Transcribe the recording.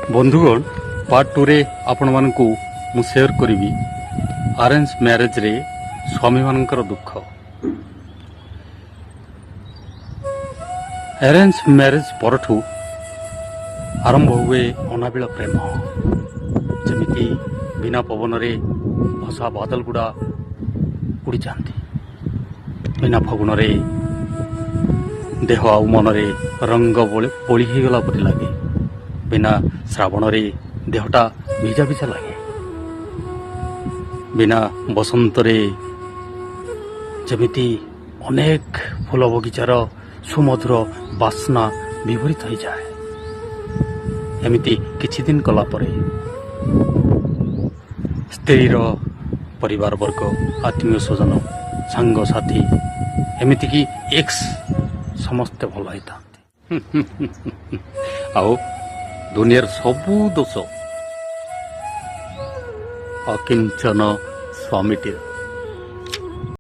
बंधुगण पार्ट 2 रे आपण मानकु मु शेयर करिवि अरेंज मैरेज रे स्वामी मानकर दुख। अरेंज मैरेज परठू आरंभ हुए अनाबिल प्रेम जमिति बिना पवन रे भसा बादल गुड़ा उड़ी जाती, बिना फगुण रे देह आउ मन रे रंग बोली ही गला परि लागे, बिना श्रावण रे देहटा भिजा भिजा लगे, बिना बसंत रे जमिति अनेक फूल बगीचार सुमधुर बास्ना विभरित हो जाए। एमिति किछि दिन कला परे स्त्रीर परिवार वर्ग आत्मीय स्वजन सांग साथी एमिति कि एक्स समस्ते भल होता आओ दुनियार सबू दोष अकिंचन स्वामीटीर।